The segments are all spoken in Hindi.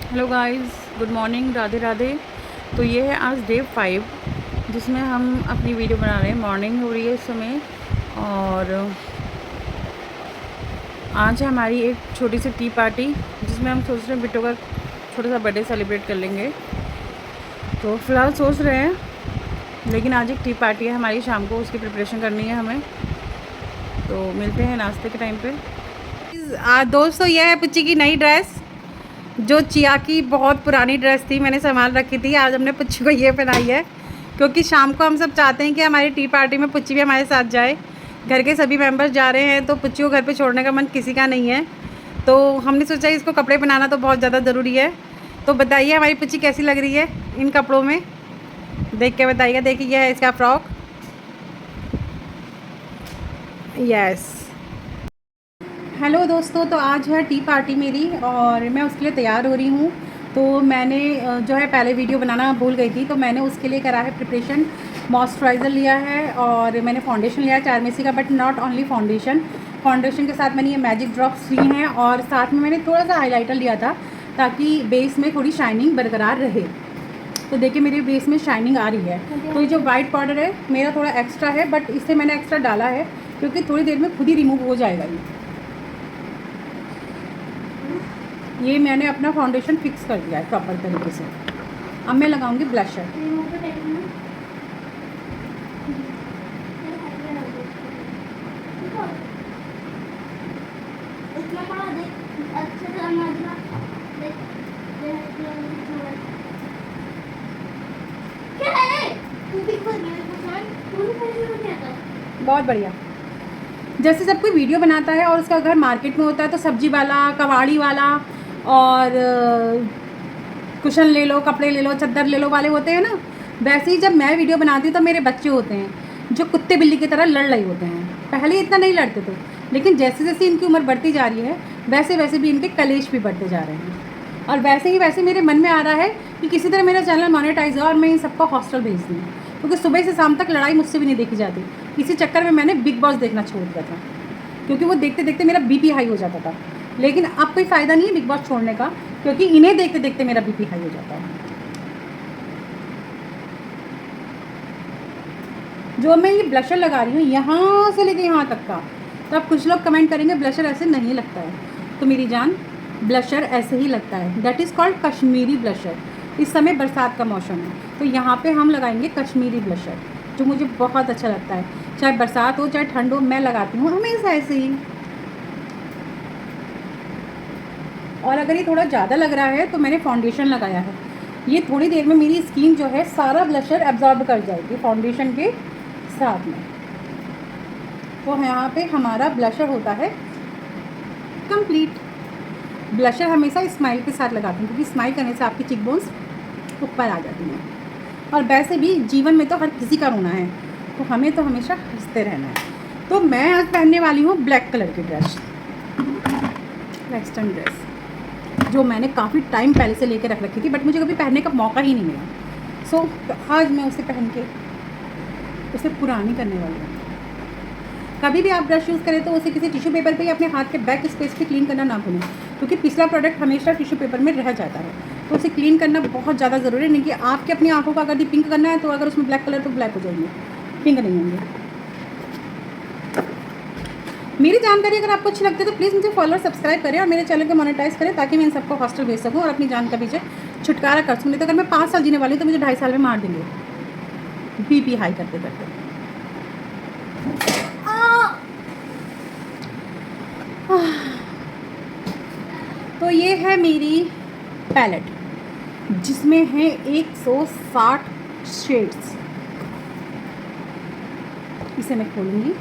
Hello guys, good morning, Radhe Radhe. तो ये है आज डे 5 जिसमें हम अपनी वीडियो बना रहे हैं। मॉर्निंग हो रही है इस समय और आज है हमारी एक छोटी सी टी पार्टी जिसमें हम सोच रहे हैं बिट्टू का छोटा सा बर्थडे सेलिब्रेट कर लेंगे। तो फ़िलहाल सोच रहे हैं, लेकिन आज एक टी पार्टी है हमारी, शाम को उसकी प्रिपरेशन करनी है हमें। तो मिलते हैं नाश्ते के टाइम पे। दोस्तों, ये है पुच्ची की नई ड्रेस, जो चिया की बहुत पुरानी ड्रेस थी, मैंने संभाल रखी थी। आज हमने पुच्ची को ये पहनाई है क्योंकि शाम को हम सब चाहते हैं कि हमारी टी पार्टी में पुच्ची भी हमारे साथ जाए। घर के सभी मेंबर्स जा रहे हैं तो पुच्ची को घर पे छोड़ने का मन किसी का नहीं है। तो हमने सोचा इसको कपड़े पहनाना तो बहुत ज़्यादा ज़रूरी है। तो बताइए हमारी पुच्ची कैसी लग रही है इन कपड़ों में, देख के बताइएगा। देखिए यह है इसका फ्रॉक। यस। हेलो दोस्तों, तो आज है टी पार्टी मेरी और मैं उसके लिए तैयार हो रही हूँ। तो मैंने जो है पहले वीडियो बनाना भूल गई थी, तो मैंने उसके लिए करा है प्रिपरेशन। मॉइस्चराइज़र लिया है और मैंने फाउंडेशन लिया है चारमेसी का, but not only foundation. Foundation के साथ मैंने ये मैजिक ड्रॉप्स लिए हैं और साथ में मैंने थोड़ा सा हाईलाइटर लिया था ताकि बेस में थोड़ी शाइनिंग बरकरार रहे। तो देखिए मेरे बेस में शाइनिंग आ रही है। तो ये जो वाइट पाउडर है मेरा थोड़ा एक्स्ट्रा है, बट इससे मैंने एक्स्ट्रा डाला है क्योंकि थोड़ी देर में खुद ही रिमूव हो जाएगा। ये मैंने अपना फाउंडेशन फिक्स कर दिया है प्रॉपर तरीके से। अब मैं लगाऊंगी ब्लशर। बहुत बढ़िया। जैसे जब कोई वीडियो बनाता है और उसका घर मार्केट में होता है तो सब्जी वाला, कबाड़ी वाला और कुशन ले लो, कपड़े ले लो, चद्दर ले लो वाले होते हैं ना, वैसे ही जब मैं वीडियो बनाती हूँ तो मेरे बच्चे होते हैं जो कुत्ते बिल्ली की तरह लड़ रहे होते हैं। पहले इतना नहीं लड़ते थे, लेकिन जैसे जैसे इनकी उम्र बढ़ती जा रही है वैसे वैसे भी इनके कलेश भी बढ़ते जा रहे हैं। और वैसे ही वैसे मेरे मन में आ रहा है कि किसी तरह मेरा चैनल मोनेटाइज हो और मैं इन सबको हॉस्टल भेज दूँ, क्योंकि सुबह से शाम तक लड़ाई मुझसे भी नहीं देखी जाती। इसी चक्कर में मैंने बिग बॉस देखना छोड़ दिया था, क्योंकि वो देखते देखते मेरा बीपी हाई हो जाता था। लेकिन अब कोई फ़ायदा नहीं है बिग बॉस छोड़ने का, क्योंकि इन्हें देखते देखते मेरा बीपी हाई हो जाता है। जो मैं ये ब्लशर लगा रही हूँ यहाँ से लेके यहाँ तक का, तो अब कुछ लोग कमेंट करेंगे ब्लशर ऐसे नहीं लगता है। तो मेरी जान, ब्लशर ऐसे ही लगता है। That is called Kashmiri blusher. इस समय बरसात का मौसम है तो यहाँ पे हम लगाएंगे कश्मीरी ब्लशर, जो मुझे बहुत अच्छा लगता है। चाहे बरसात हो चाहे ठंड हो, मैं लगाती हूँ हमेशा ऐसे ही। और अगर ये थोड़ा ज़्यादा लग रहा है तो मैंने फाउंडेशन लगाया है। ये थोड़ी देर में मेरी स्किन जो है सारा ब्लशर एब्जॉर्ब कर जाएगी फाउंडेशन के साथ में। तो यहाँ पे हमारा ब्लशर होता है कंप्लीट। ब्लशर हमेशा स्माइल के साथ लगाती हूँ, क्योंकि स्माइल करने से आपकी चिक बोन्स ऊपर आ जाती हैं। और वैसे भी जीवन में तो हर किसी का रोना है, तो हमें तो हमेशा हंसते रहना है। तो मैं आज पहनने वाली हूँ ब्लैक कलर की ड्रेस, वेस्टर्न ड्रेस, जो मैंने काफ़ी टाइम पहले से लेके रख रखी थी, बट मुझे कभी पहनने का मौका ही नहीं मिला। सो आज मैं उसे पहन के उसे पुरानी करने वाली हूँ। कभी भी आप ब्रश यूज़ करें तो उसे किसी टिश्यू पेपर पे या अपने हाथ के बैक स्पेस पे क्लीन करना ना भूलें, क्योंकि पिछला प्रोडक्ट हमेशा टिश्यू पेपर में रह जाता है। तो उसे क्लीन करना बहुत ज़्यादा ज़रूरी है। नहीं कि आपके अपनी आँखों का अगर पिंक करना है तो अगर उसमें ब्लैक कलर तो ब्लैक हो जाएंगे, पिंक नहीं होंगे। मेरी जानकारी अगर आपको अच्छी लगती है तो प्लीज़ मुझे फॉलो और सब्सक्राइब करें और मेरे चैनल को मोनेटाइज करें, ताकि मैं इन सबको हॉस्टल भेज सकूँ और अपनी जान का पीछे छुटकारा कर सकूँ। नहीं तो अगर मैं 5 साल जीने वाली हूँ तो मुझे 2.5 साल में मार देंगे बीपी हाई करते करते। तो ये है मेरी पैलेट, जिसमें है 160 शेड्स। इसे मैं खोलूँगी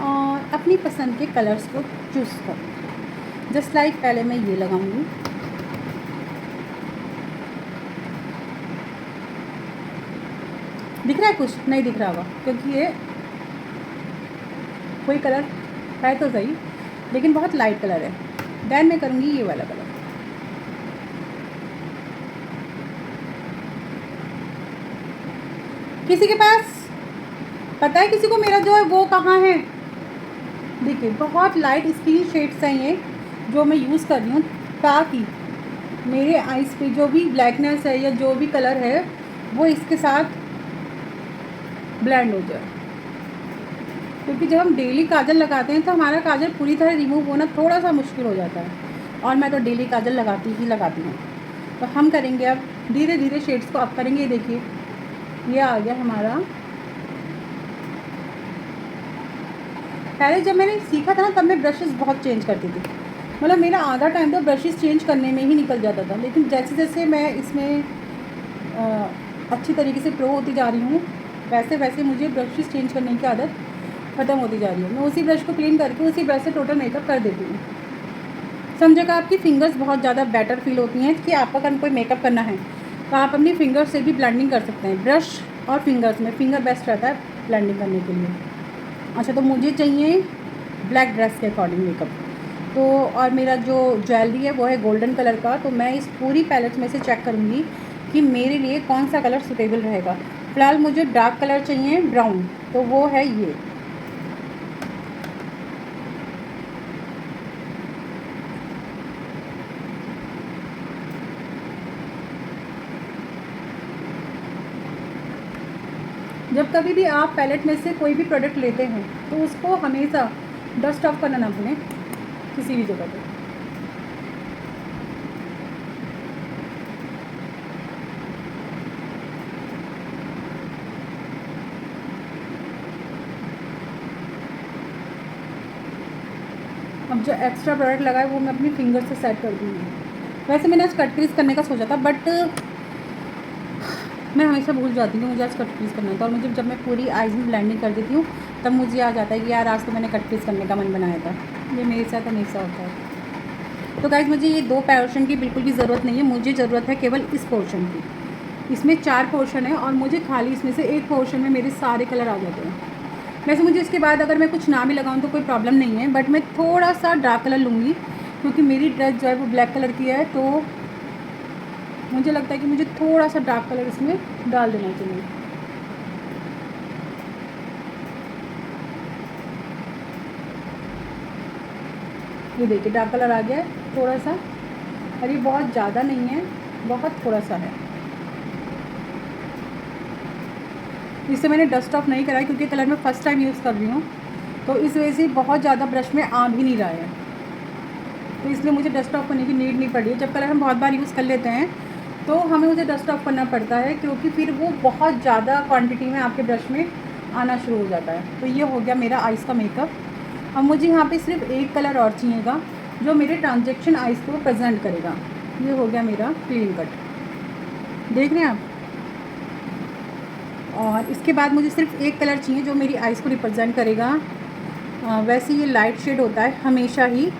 और अपनी पसंद के कलर्स को चूज़ करूँगी। जस्ट लाइक पहले मैं ये लगाऊंगी, दिख रहा है? कुछ नहीं दिख रहा होगा क्योंकि ये कोई कलर है तो सही, लेकिन बहुत लाइट कलर है। देन मैं करूँगी ये वाला कलर। किसी के पास पता है किसी को मेरा जो है वो कहाँ है? देखिए बहुत लाइट स्किन शेड्स हैं ये जो मैं यूज़ कर रही हूँ, ताकि मेरे आइज़ पे जो भी ब्लैकनेस है या जो भी कलर है वो इसके साथ ब्लेंड हो जाए। क्योंकि जब हम डेली काजल लगाते हैं तो हमारा काजल पूरी तरह रिमूव होना थोड़ा सा मुश्किल हो जाता है, और मैं तो डेली काजल लगाती हूँ। तो हम करेंगे अब धीरे धीरे शेड्स को अप करेंगे। ये देखिए ये आ गया हमारा। पहले जब मैंने सीखा था ना तब मैं ब्रशेस बहुत चेंज करती थी, मतलब मेरा आधा टाइम तो ब्रशेस चेंज करने में ही निकल जाता था। लेकिन जैसे जैसे मैं इसमें अच्छी तरीके से प्रो होती जा रही हूँ वैसे वैसे मुझे ब्रशेस चेंज करने की आदत ख़त्म होती जा रही है। मैं उसी ब्रश को क्लीन करके उसी ब्रश से टोटल मेकअप कर देती हूँ। सब जगह आपकी फिंगर्स बहुत ज़्यादा बेटर फील होती हैं कि आपका अगर कोई मेकअप करना है तो आप अपनी फिंगर्स से भी ब्लेंडिंग कर सकते हैं। ब्रश और फिंगर्स में फिंगर बेस्ट रहता है ब्लेंडिंग करने के लिए। अच्छा, तो मुझे चाहिए ब्लैक ड्रेस के अकॉर्डिंग मेकअप, तो और मेरा जो ज्वेलरी है वो है गोल्डन कलर का। तो मैं इस पूरी पैलेट में से चेक करूँगी कि मेरे लिए कौन सा कलर सूटेबल रहेगा। फ़िलहाल मुझे डार्क कलर चाहिए, ब्राउन, तो वो है ये। जब कभी भी आप पैलेट में से कोई भी प्रोडक्ट लेते हैं तो उसको हमेशा डस्ट ऑफ करना ना भूलें किसी भी जगह पर। अब जो एक्स्ट्रा प्रोडक्ट लगा है वो मैं अपनी फिंगर से सेट कर दूँगी। वैसे मैंने आज कट क्रीज करने का सोचा था, बट मैं हमेशा भूल जाती हूँ कि मुझे आज कट क्रीज करना था। और मुझे जब मैं पूरी आईज में ब्लेंडिंग कर देती हूँ तब मुझे याद आता है कि यार आज तो मैंने कट क्रीज करने का मन बनाया था। ये मेरे साथ हमेशा होता है। तो गाइस मुझे ये 2 पोर्शन की बिल्कुल भी ज़रूरत नहीं है, मुझे ज़रूरत है केवल इस पोर्शन की। इसमें 4 पोर्शन है और मुझे खाली इसमें से एक पोर्शन में मेरे सारे कलर आ जाते हैं। वैसे मुझे इसके बाद अगर मैं कुछ ना भी लगाऊं तो कोई प्रॉब्लम नहीं है, बट मैं थोड़ा सा डार्क कलर लूँगी क्योंकि मेरी ड्रेस जो है वो ब्लैक कलर की है। तो मुझे लगता है कि मुझे थोड़ा सा डार्क कलर इसमें डाल देना चाहिए। ये देखिए डार्क कलर आ गया है थोड़ा सा, और ये बहुत ज़्यादा नहीं है, बहुत थोड़ा सा है। इससे मैंने डस्ट ऑफ नहीं कराया क्योंकि कलर मैं फ़र्स्ट टाइम यूज़ कर रही हूँ, तो इस वजह से बहुत ज़्यादा ब्रश में आ भी नहीं रहा है, तो इसलिए मुझे डस्ट ऑफ करने की नीड नहीं पड़ी है। जब कलर हम बहुत बार यूज़ कर लेते हैं तो हमें उसे डस्ट ऑफ करना पड़ता है क्योंकि फिर वो बहुत ज़्यादा क्वांटिटी में आपके ब्रश में आना शुरू हो जाता है। तो ये हो गया मेरा आइज़ का मेकअप। अब मुझे यहाँ पे सिर्फ एक कलर और चाहिएगा जो मेरे ट्रांजेक्शन आइज़ को प्रेजेंट करेगा। ये हो गया मेरा क्लीन कट, देख रहे हैं आप। और इसके बाद मुझे सिर्फ एक कलर चाहिए जो मेरी आइज़ को रिप्रेजेंट करेगा। वैसे ये लाइट शेड होता है हमेशा ही,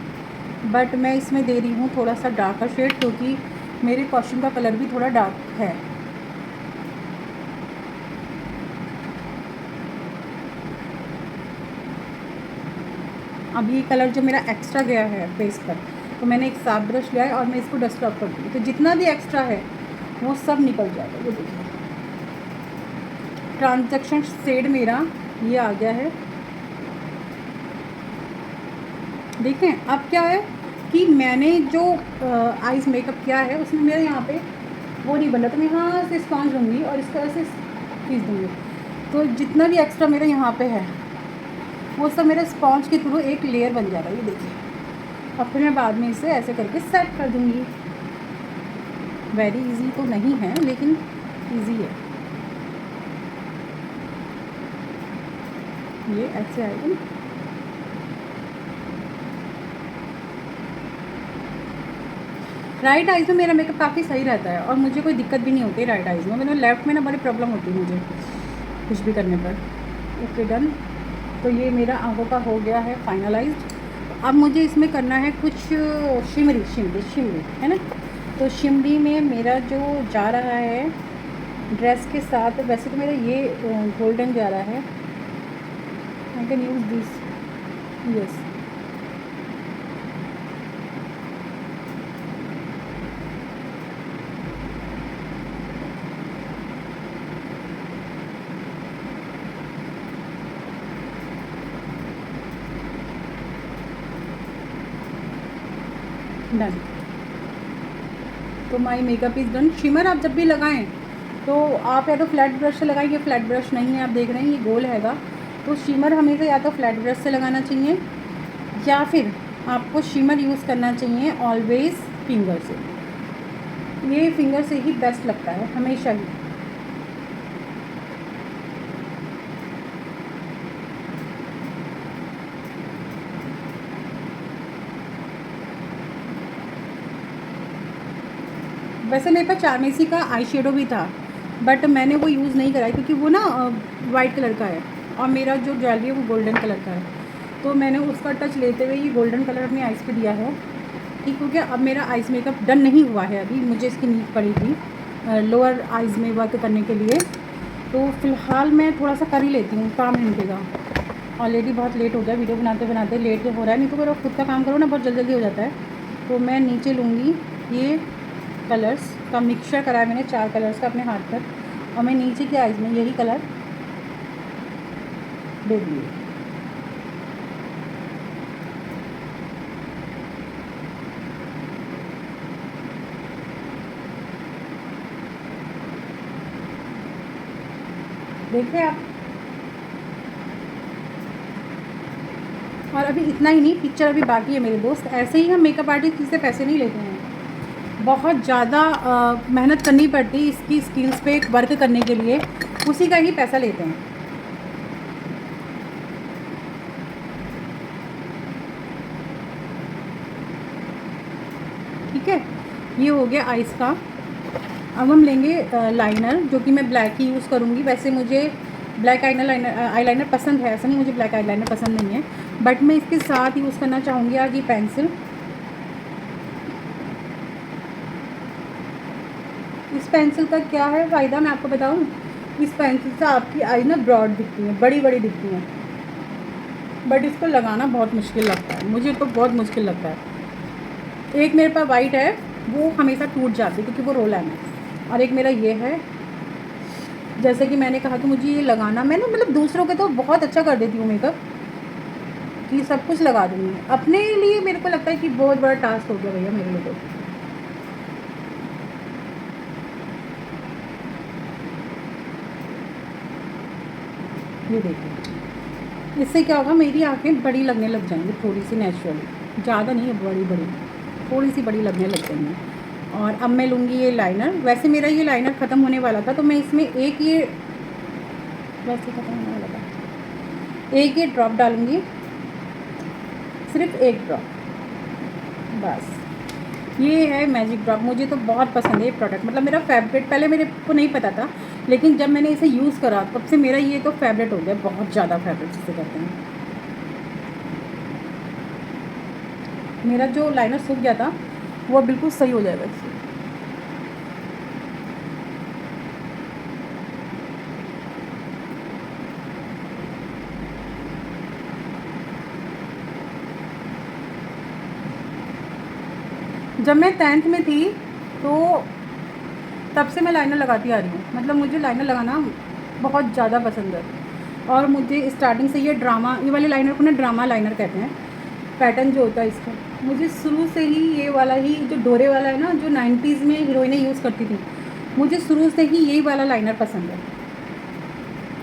बट मैं इसमें दे रही हूँ थोड़ा सा डार्कर शेड क्योंकि मेरे कॉस्ट्यूम का कलर भी थोड़ा डार्क है। अब ये कलर जो मेरा एक्स्ट्रा गया है फेस पर, तो मैंने एक साफ ब्रश लिया है और मैं इसको डस्ट ऑफ कर दूँगी, तो जितना भी एक्स्ट्रा है वो सब निकल जाएगा। ये देखिए ट्रांजैक्शन शेड मेरा ये आ गया है। देखें अब क्या है कि मैंने जो आइज़ मेकअप किया है उसमें मेरा यहाँ पे वो नहीं बन रहा, तो मैं यहाँ से स्पॉन्ज लूँगी और इसको ऐसे खींच दूँगी, तो जितना भी एक्स्ट्रा मेरा यहाँ पे है वो सब मेरे स्पॉन्ज के थ्रू एक लेयर बन जाएगा। ये देखिए अब फिर मैं बाद में इसे ऐसे करके सेट कर दूँगी। वेरी इजी तो नहीं है लेकिन इजी है। ये ऐसे आएगा। राइट आइज़ में मेरा मेकअप काफ़ी सही रहता है और मुझे कोई दिक्कत भी नहीं होती है राइट आइज़ में। मैंने लेफ़्ट में ना बड़ी प्रॉब्लम होती है मुझे कुछ भी करने पर। Okay done. तो ये मेरा आंखों का हो गया है फाइनलाइज्ड। अब मुझे इसमें करना है कुछ शिमरी है ना। तो शिमरी में मेरा जो जा रहा है ड्रेस के साथ, वैसे तो मेरा ये गोल्डन जा रहा है। I can use this, yes. Done. तो my makeup is done. Shimmer आप जब भी लगाएं तो आप या तो फ्लैट ब्रश से लगाएं, ये फ्लैट ब्रश नहीं है, आप देख रहे हैं ये गोल हैगा। तो शिमर हमेशा या तो फ्लैट ब्रश से लगाना चाहिए या फिर आपको शिमर यूज़ करना चाहिए ऑलवेज़ फिंगर से। ये फिंगर से ही बेस्ट लगता है हमेशा ही। वैसे मेरे पास चारमेसी का आई शेडो भी था, बट मैंने वो यूज़ नहीं करा है क्योंकि वो ना वाइट कलर का है और मेरा जो ज्वेलरी है वो गोल्डन कलर का है। तो मैंने उसका टच लेते हुए ये गोल्डन कलर अपनी आइज़ पे दिया है, ठीक हो गया। अब मेरा आइज़ मेकअप डन नहीं हुआ है, अभी मुझे इसकी नीड पड़ेगी लोअर आइज़ में वर्क करने के लिए। तो फ़िलहाल मैं थोड़ा सा कर ही लेती हूँ, काम नहीं मिलेगा। ऑलरेडी बहुत लेट हो गया, वीडियो बनाते बनाते लेट हो रहा है। नहीं तो मेरा खुद का काम करो ना बहुत जल्दी हो जाता है। तो मैं नीचे लूँगी, ये कलर्स का मिक्सचर करा है मैंने 4 कलर्स का अपने हाथ पर, और मैं नीचे की आइज़ में यही कलर दे दिए। देखिए आप, और अभी इतना ही नहीं, पिक्चर अभी बाकी है मेरे दोस्त। ऐसे ही हम मेकअप आर्टिस्ट से पैसे नहीं लेते हैं, बहुत ज़्यादा मेहनत करनी पड़ती है इसकी स्किल्स पे वर्क करने के लिए, उसी का ही पैसा लेते हैं। ठीक है, ये हो गया आइज़ का। अब हम लेंगे लाइनर, जो कि मैं ब्लैक ही यूज़ करूँगी। वैसे मुझे ब्लैक आईलाइनर पसंद है, ऐसा नहीं मुझे ब्लैक आईलाइनर पसंद नहीं है, बट मैं इसके साथ यूज़ करना चाहूँगी आज ये पेंसिल। इस पेंसिल का क्या है फ़ायदा मैं आपको बताऊँ। इस पेंसिल से आपकी आई ना ब्रॉड दिखती हैं, बड़ी बड़ी दिखती हैं, बट इसको लगाना बहुत मुश्किल लगता है, मुझे तो बहुत मुश्किल लगता है। एक मेरे पास वाइट है, वो हमेशा टूट जाती है क्योंकि वो रोल है, और एक मेरा ये है। जैसे कि मैंने कहा कि मुझे ये लगाना, मैंने मतलब दूसरों के तो बहुत अच्छा कर देती हूँ मेकअप, कि सब कुछ लगा दूँगी। अपने लिए मेरे को लगता है कि बहुत बड़ा टास्क हो गया भैया मेरे लिए। तो ये देखिए, इससे क्या होगा, मेरी आँखें बड़ी लगने लग जाएंगी थोड़ी सी नेचुरली, ज़्यादा नहीं है, बड़ी बड़ी थोड़ी सी बड़ी लगने लग जाएंगी। और अब मैं लूँगी ये लाइनर। वैसे मेरा ये लाइनर ख़त्म होने वाला था, तो मैं इसमें एक ये वैसे ख़त्म होने वाला था, एक ये ड्रॉप डालूँगी, सिर्फ एक ड्रॉप बस। ये है मैजिक ड्रॉप, मुझे तो बहुत पसंद है ये प्रोडक्ट, मतलब मेरा फेवरेट। पहले मेरे को नहीं पता था, लेकिन जब मैंने इसे यूज़ करा तब से मेरा ये तो फेवरेट हो गया, बहुत ज़्यादा फेवरेट जिसे कहते हैं। मेरा जो लाइनर सूख गया था वो बिल्कुल सही हो जाएगा इससे। जब मैं 10th में थी तो तब से मैं लाइनर लगाती आ रही हूँ, मतलब मुझे लाइनर लगाना बहुत ज़्यादा पसंद है। और मुझे स्टार्टिंग से ये ड्रामा, ये वाले लाइनर को ना ड्रामा लाइनर कहते हैं, पैटर्न जो होता है इसका, मुझे शुरू से ही ये वाला ही जो डोरे वाला है ना, जो 90s में हीरोइनें यूज़ करती थी, मुझे शुरू से ही यही वाला लाइनर पसंद है।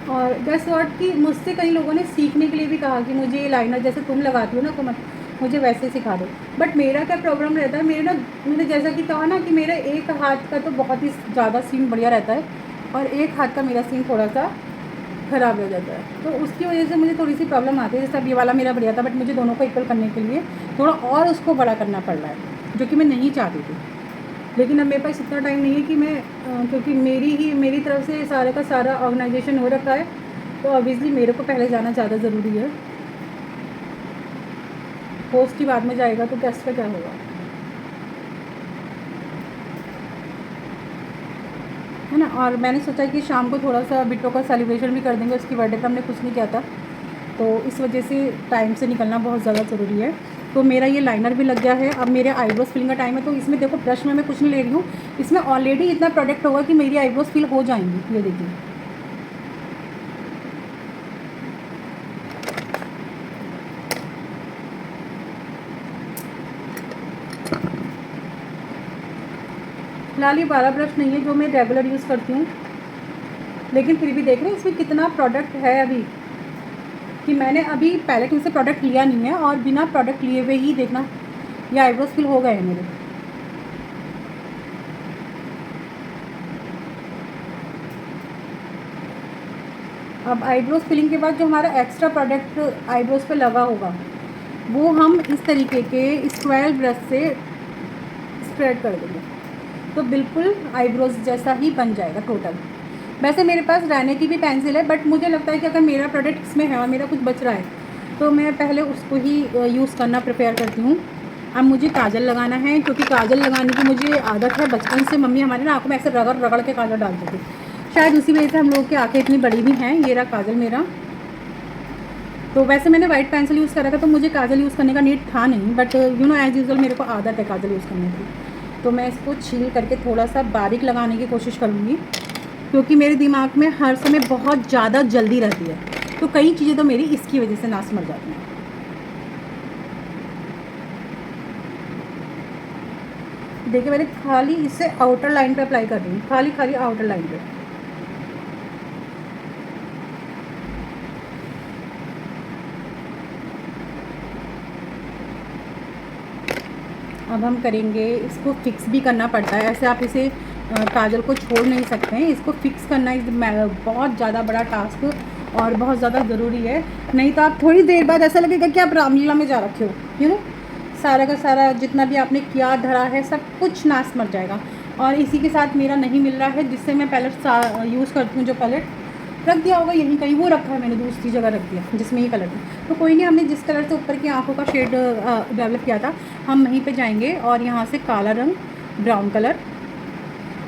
और दैट्स व्हाट कि मुझसे कई लोगों ने सीखने के लिए भी कहा कि मुझे ये लाइनर जैसे तुम लगाती हो ना कोमल, मुझे वैसे सिखा दो। बट मेरा क्या प्रॉब्लम रहता है, मेरे ना, मैंने जैसा कि कहा ना कि मेरा एक हाथ का तो बहुत ही ज़्यादा सीन बढ़िया रहता है, और एक हाथ का मेरा सीन थोड़ा सा ख़राब हो जाता है, तो उसकी वजह से मुझे थोड़ी सी प्रॉब्लम आती है। जैसे अब ये वाला मेरा बढ़िया था, बट मुझे दोनों को इक्वल करने के लिए थोड़ा और उसको बड़ा करना पड़ रहा है, जो कि मैं नहीं चाहती थी। लेकिन अब मेरे पास इतना टाइम नहीं है कि मैं क्योंकि मेरी तरफ से सारे का सारा ऑर्गेनाइजेशन हो रखा है, तो ऑब्वियसली मेरे को पहले जाना ज़्यादा ज़रूरी है। होस्ट की बाद में जाएगा तो गेस्ट का क्या होगा, है ना। और मैंने सोचा कि शाम को थोड़ा सा बिट्टो का सेलिब्रेशन भी कर देंगे, उसकी बर्थडे पर हमने कुछ नहीं किया था, तो इस वजह से टाइम से निकलना बहुत ज़्यादा ज़रूरी है। तो मेरा ये लाइनर भी लग गया है, अब मेरे आईब्रोज फिलिंग का टाइम है। तो इसमें देखो, ब्रश में मैं कुछ नहीं ले रही हूँ, इसमें ऑलरेडी इतना प्रोडक्ट होगा कि मेरी आईब्रोज फिल हो जाएंगी। ये देखिए, फिलहाल ये 12 ब्रश नहीं है जो मैं रेगुलर यूज़ करती हूँ, लेकिन फिर भी देख रहे हैं इसमें कितना प्रोडक्ट है अभी, कि मैंने अभी पैलेट में से प्रोडक्ट लिया नहीं है और बिना प्रोडक्ट लिए हुए ही देखना ये आईब्रोज फिल हो गए हैं मेरे। अब आईब्रोज फिलिंग के बाद जो हमारा एक्स्ट्रा प्रोडक्ट आईब्रोज पे लगा होगा वो हम इस तरीके के स्क्वायर ब्रश से स्प्रेड कर देंगे, तो बिल्कुल आईब्रोज जैसा ही बन जाएगा टोटल। वैसे मेरे पास रहने की भी पेंसिल है, बट मुझे लगता है कि अगर मेरा प्रोडक्ट इसमें है और मेरा कुछ बच रहा है तो मैं पहले उसको ही यूज़ करना प्रेफर करती हूँ। अब मुझे काजल लगाना है, क्योंकि काजल लगाने की मुझे आदत है बचपन से। मम्मी हमारे ना आँखों में ऐसे रगड़ रगड़ के काजल डालती थी, शायद उसी वजह से हम लोग की आँखें इतनी बड़ी भी हैं। ये रहा काजल मेरा। तो वैसे मैंने वाइट पेंसिल यूज़ करा था तो मुझे काजल यूज़ करने का नीड था नहीं, but you know as usual मेरे को आदत है काजल यूज़ करने की। तो मैं इसको छील करके थोड़ा सा बारीक लगाने की कोशिश करूँगी, क्योंकि मेरे दिमाग में हर समय बहुत ज़्यादा जल्दी रहती है, तो कई चीज़ें तो मेरी इसकी वजह से नाश मर जाती हैं। देखिए मैंने खाली इससे आउटर लाइन पे अप्लाई कर रही हूँ, खाली खाली आउटर लाइन पे। अब हम करेंगे, इसको फिक्स भी करना पड़ता है, ऐसे आप इसे काजल को छोड़ नहीं सकते हैं। इसको फिक्स करना बहुत ज़्यादा बड़ा टास्क और बहुत ज़्यादा ज़रूरी है, नहीं तो आप थोड़ी देर बाद ऐसा लगेगा कि आप रामलीला में जा रखे हो। यू नो सारा का सारा जितना भी आपने किया धरा है सब कुछ नाश मर जाएगा। और इसी के साथ मेरा नहीं मिल रहा है जिससे मैं पैलेट यूज़ करती हूँ, जो पैलेट रख दिया होगा यहीं कहीं, वो रखा है मैंने दूसरी जगह रख दिया जिसमें ये कलर था। तो कोई नहीं, हमने जिस कलर से ऊपर की आँखों का शेड डेवलप किया था हम वहीं पे जाएंगे और यहाँ से काला रंग, ब्राउन कलर,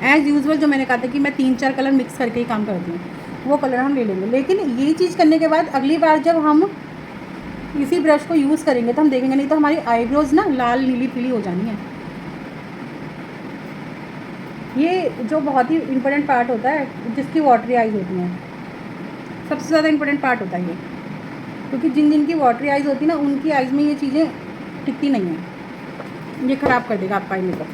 एज़ यूजुअल जो मैंने कहा था कि मैं 3-4 कलर मिक्स करके ही काम करती हूँ, वो कलर हम ले लेंगे। लेकिन ये चीज़ करने के बाद अगली बार जब हम इसी ब्रश को यूज़ करेंगे तो हम देखेंगे, नहीं तो हमारी आईब्रोज ना लाल नीली पीली हो जानी है। ये जो बहुत ही इम्पोर्टेंट पार्ट होता है, जिसकी वाटरी आइज़ होती हैं, सबसे ज़्यादा इम्पोर्टेंट पार्ट होता है ये, क्योंकि जिन जिन की वाटरी आइज़ होती है ना उनकी आइज़ में ये चीज़ें टिकती नहीं हैं, ये ख़राब कर देगा आपका आई मेकअप।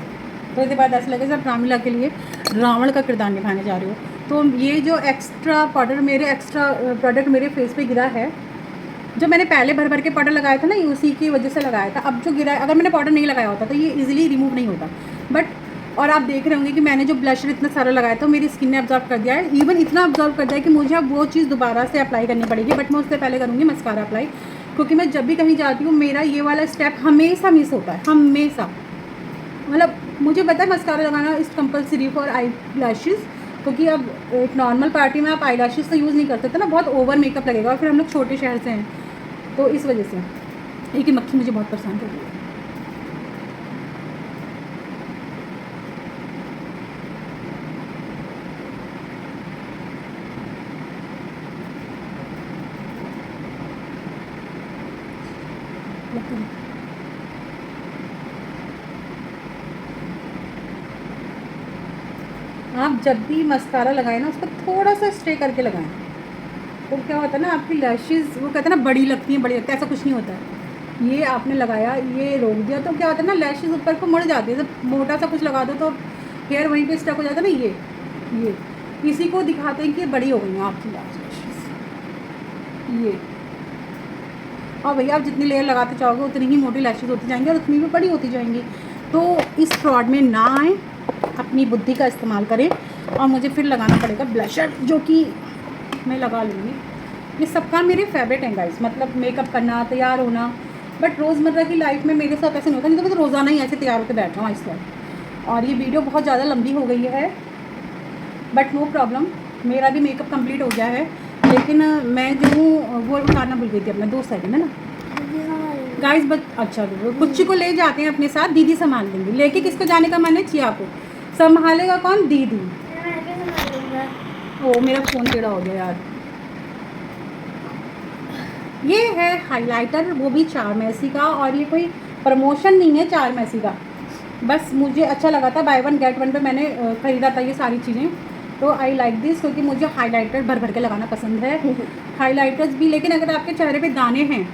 तो इसके बाद ऐसा लगेगा जब रामलीला के लिए रावण का किरदार निभाने जा रहे हो। तो ये जो एक्स्ट्रा प्रोडक्ट मेरे फेस पे गिरा है, जो मैंने पहले भर भर के पाउडर लगाया था ना, ये उसी की वजह से लगाया था। अब जो गिरा है, अगर मैंने पाउडर नहीं लगाया होता तो ये इजीली रिमूव नहीं होता। बट और आप देख रहे होंगे कि मैंने जो ब्लशर इतना सारा लगाया था मेरी स्किन ने ऑब्जर्व कर दिया है, इवन इतना ऑब्जर्व कर दिया है कि मुझे अब वो चीज़ दोबारा से अप्लाई करनी पड़ेगी। बट मैं उससे पहले करूँगी मस्कारा अप्लाई, क्योंकि मैं जब भी कहीं जाती हूँ मेरा ये वाला स्टेप हमेशा मिस होता है, हमेशा। मतलब मुझे पता है मस्कारा लगाना is compulsory for I lashes, क्योंकि अब एक नॉर्मल पार्टी में आप आई लैशेज़ तो यूज़ नहीं कर सकते ना, बहुत ओवर मेकअप लगेगा। और फिर हम लोग छोटे शहर से हैं तो इस वजह से एक मक्खी मुझे बहुत परेशान कर रही है। आप जब भी मस्कारा लगाएं ना उसको थोड़ा सा स्ट्रे करके लगाएं, तो क्या होता है ना आपकी लैशेज़, वो कहते हैं ना बड़ी लगती हैं, बड़ी लगती है, ऐसा कुछ नहीं होता है। ये आपने लगाया, ये रोक दिया, तो क्या होता है ना लैशेज़ ऊपर को मुड़ जाती है। जब मोटा सा कुछ लगा दो तो हेयर वहीं पे स्टक हो जाता है ना, ये इसी को दिखाते हैं कि ये बड़ी हो गई हैं आपकी लैशेज़। ये और भैया आप जितनी लेयर लगाते जाओगे उतनी ही मोटी लैशेज़ होती जाएंगी और उतनी भी बड़ी होती जाएंगी। तो इस फ्रॉड में ना आए, अपनी बुद्धि का इस्तेमाल करें। और मुझे फिर लगाना पड़ेगा ब्लशर, जो कि मैं लगा लूँगी। ये सब काम मेरे फेवरेट हैं गाइस, मतलब मेकअप करना, तैयार होना। बट रोज़मर्रा की लाइफ में मेरे साथ ऐसे नहीं होता, नहीं तो मैं तो रोज़ाना ही ऐसे तैयार होकर बैठ रहा हूँ इस वक्त। और ये वीडियो बहुत ज़्यादा लंबी हो गई है, बट नो प्रॉब्लम, मेरा भी मेकअप कंप्लीट हो गया है। लेकिन मैं जो हूँ वो उतारना भूल गई थी अपना 2 सेकंड, है ना गाइस। बट अच्छा कुच्ची को ले जाते हैं अपने साथ, दीदी संभाल लेंगी। लेके किसको जाने का मन है? चिया को। संभालेगा कौन? दीदी। ओ मेरा फ़ोन टेढ़ा हो गया यार। ये है हाइलाइटर, वो भी चारमेसी का, और ये कोई प्रमोशन नहीं है चारमेसी का, बस मुझे अच्छा लगा था, बाय 1 गेट 1 पे मैंने ख़रीदा था ये सारी चीज़ें। तो आई लाइक दिस, क्योंकि मुझे हाइलाइटर भर भर के लगाना पसंद है। हाइलाइटर्स भी, लेकिन अगर आपके चेहरे पे दाने हैं,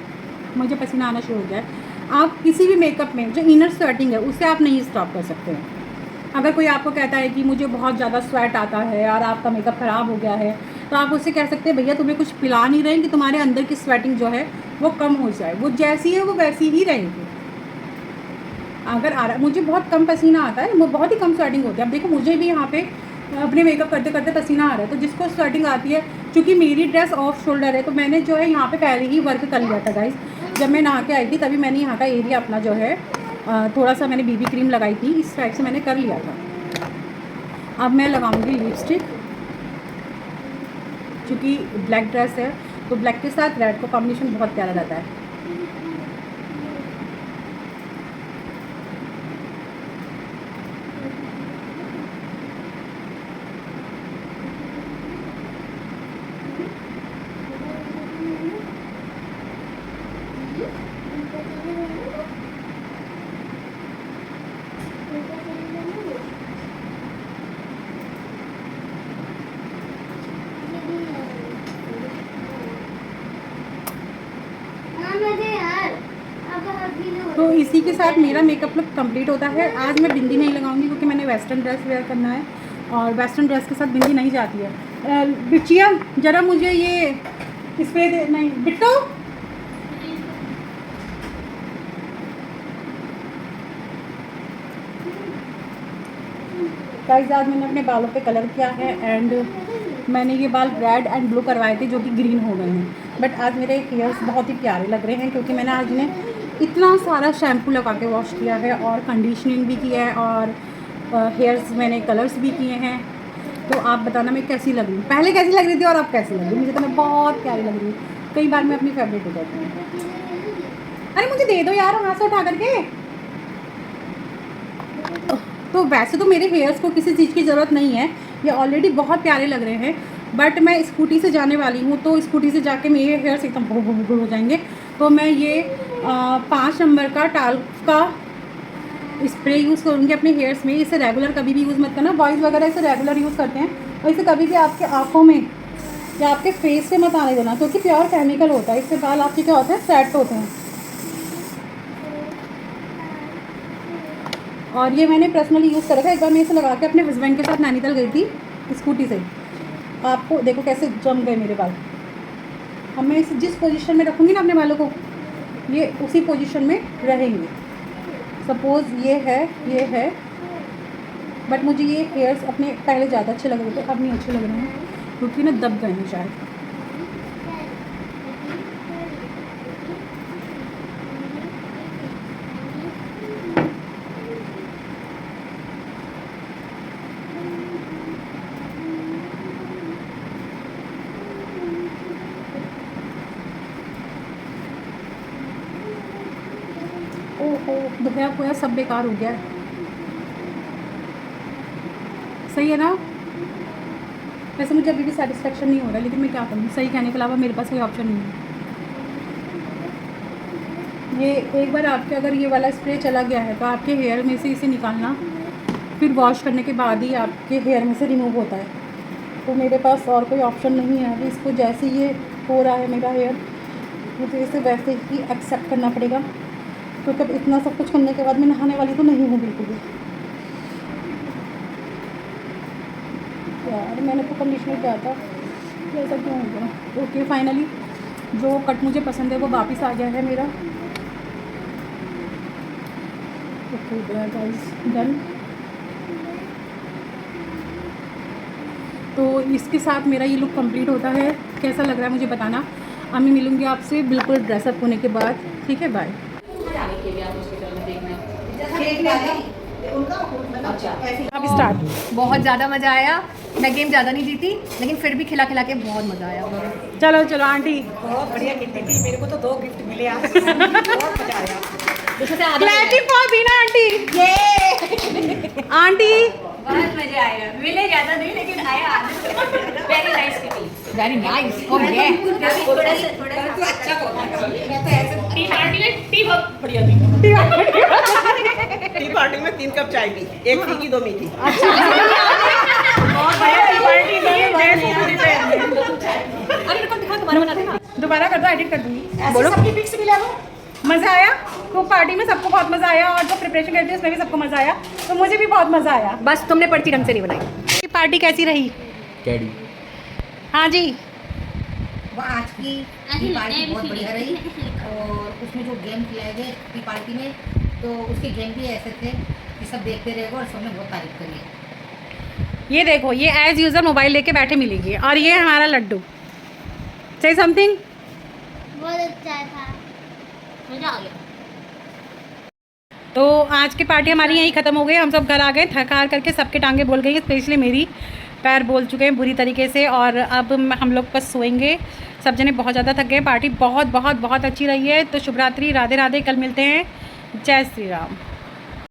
मुझे पसीना आना शुरू हो जाए, आप किसी भी मेकअप में जो इनर स्वेटिंग है उसे आप नहीं स्टॉप कर सकते हैं। अगर कोई आपको कहता है कि मुझे बहुत ज़्यादा स्वेट आता है और आपका मेकअप ख़राब हो गया है, तो आप उससे कह सकते हैं भैया तुम्हें कुछ पिला नहीं रहे कि तुम्हारे अंदर की स्वेटिंग जो है वो कम हो जाए। वो जैसी है वो वैसी ही रहेगी। अगर मुझे बहुत कम पसीना आता है, वो बहुत ही कम स्वेटिंग होती है। अब देखो मुझे भी यहाँ पे अपने मेकअप करते करते पसीना आ रहा है, तो जिसको स्वेटिंग आती है, क्योंकि मेरी ड्रेस ऑफ शोल्डर है, तो मैंने जो है यहाँ पे पहले ही वर्क कर लिया था गाइस। जब मैं नहा के आई थी तभी मैंने यहाँ का एरिया अपना जो है थोड़ा सा मैंने बीबी क्रीम लगाई थी, इस टाइप से मैंने कर लिया था। अब मैं लगाऊंगी लिपस्टिक, क्योंकि ब्लैक ड्रेस है तो ब्लैक के साथ रेड का कॉम्बिनेशन बहुत प्यारा रहता है। तो इसी के साथ मेरा मेकअप लुक कंप्लीट होता है। आज मैं बिंदी नहीं लगाऊंगी क्योंकि मैंने वेस्टर्न ड्रेस वेयर करना है और वेस्टर्न ड्रेस के साथ बिंदी नहीं जाती है। बिटिया ज़रा मुझे ये स्प्रे दे, नहीं बिट्टू गाइस, आज मैंने अपने बालों पे कलर किया है एंड मैंने ये बाल रेड एंड ब्लू करवाए थे जो कि ग्रीन हो गए हैं। बट आज मेरे हेयर्स बहुत ही प्यारे लग रहे हैं क्योंकि मैंने आज इन्हें इतना सारा शैम्पू लगा के वॉश किया है और कंडीशनिंग भी किया है और हेयर्स मैंने कलर्स भी किए हैं। तो आप बताना मैं कैसी लग रही हूँ, पहले कैसी लग रही थी और अब कैसी लग रही है। मुझे तो मैं बहुत प्यारी लग रही हूँ। कई बार मैं अपनी फेवरेट हो जाती हूँ। अरे मुझे दे दो यार हाथ से उठा करके। तो वैसे तो मेरे हेयर्स को किसी चीज़ की ज़रूरत नहीं है, ये ऑलरेडी बहुत प्यारे लग रहे हैं। बट मैं स्कूटी से जाने वाली हूँ तो स्कूटी से जाके मेरे हेयर्स एकदम भुर हो जाएंगे। तो मैं ये 5 नंबर का टाल्क का स्प्रे यूज़ करूँगी अपने हेयर्स में। इसे रेगुलर कभी भी यूज़ मत करना, बॉयज़ वगैरह इसे रेगुलर यूज़ करते हैं और इसे कभी भी आपके आँखों में या आपके फेस से मत आने देना क्योंकि प्योर केमिकल होता है। इससे बाल आपके क्या होते हैं, सेट होते हैं। और ये मैंने पर्सनली यूज़ कर रखा है। एक बार मैं इसे लगा के अपने हस्बैंड के साथ नैनीताल गई थी स्कूटी से। आपको देखो कैसे जम गए मेरे बाल। अब मैं इसे जिस पोजीशन में रखूँगी ना अपने बालों को, ये उसी पोजीशन में रहेंगे। सपोज़ ये है बट मुझे ये हेयर्स अपने पहले ज़्यादा अच्छे लग रहे थे, अब नहीं अच्छे लग रहे हैं क्योंकि ना दब गए हैं शायद। ओहो, धोया पोया सब बेकार हो गया है। सही है ना? वैसे मुझे अभी भी सेटिस्फेक्शन नहीं हो रहा, लेकिन मैं क्या करूँ, सही कहने के अलावा मेरे पास कोई ऑप्शन नहीं है। ये एक बार आपके अगर ये वाला स्प्रे चला गया है तो आपके हेयर में से इसे निकालना, फिर वॉश करने के बाद ही आपके हेयर में से रिमूव होता है। तो मेरे पास और कोई ऑप्शन नहीं है। अभी इसको जैसे ये हो रहा है मेरा हेयर, मुझे इसे वैसे ही एक्सेप्ट करना पड़ेगा क्योंकि अब इतना सब कुछ करने के बाद मैं नहाने वाली तो नहीं हूँ बिल्कुल भी। यार मैंने तो कंडीशनर किया था, ऐसा क्यों हो गया। ओके, फाइनली जो कट मुझे पसंद है वो वापस आ गया है मेरा। Okay guys, done. तो इसके साथ मेरा ये लुक कंप्लीट होता है। कैसा लग रहा है मुझे बताना। अब मैं मिलूँगी आपसे बिल्कुल ड्रेसअप होने के बाद। ठीक है, बाय। अब स्टार्ट। बहुत ज़्यादा मज़ा आया। मैं गेम ज़्यादा नहीं जीती लेकिन फिर भी खिला खिला के बहुत मज़ा आया। चलो चलो आंटी, बहुत बढ़िया गिफ्ट थी। मेरे को तो 2 गिफ्ट मिले आज। बहुत मजा आया। Clapping for Beena aunty. ये आंटी बहुत मज़ा आया। मिले ज़्यादा नहीं लेकिन आया। Very nice kitty, very nice. ओ ये थोड़ा सा अच्छा बोला। मैं तो ऐसे टी पार्टी में टी बहुत बढ़िया थी। टी पार्टी में 3 कप चाय पी, 1 फीकी 2 मीठी। बहुत बढ़िया टी पार्टी थी। अरे रुको, दिखा तुम्हारा बनाते ना। दोबारा कर दो, एडिट कर दूंगी। बोलो, सबकी पिक्स मिला वो। मज़ा आया खूब पार्टी में, सबको बहुत मज़ा आया और जो प्रिपरेशन करती है उसमें भी सबको मज़ा आया, तो मुझे भी बहुत मज़ा आया। बस तुमने पर्ची ढंग से नहीं बनाई। ये पार्टी कैसी रही? कैडी हाँ जी, वो आज की टी पार्टी बहुत बढ़िया रही और उसमें जो गेम खिलाए गए टी पार्टी में, तो उसके गेम भी ऐसे थे कि सब देखते रहेगा और सबने बहुत तारीफ करी है। ये देखो, ये एज यूजल मोबाइल लेके बैठे मिलेगी, और ये हमारा लड्डू। से समथिंग बहुत अच्छा था, मजा आ गया। तो आज की पार्टी हमारी यहीं ख़त्म हो गई। हम सब घर आ गए थक हार करके, सबके टांगे बोल गई, स्पेशली मेरी पैर बोल चुके हैं बुरी तरीके से, और अब हम लोग बस सोएंगे। सब जने बहुत ज़्यादा थक गए। पार्टी बहुत बहुत बहुत अच्छी रही है। तो शुभ रात्रि, राधे राधे, कल मिलते हैं। जय श्री राम।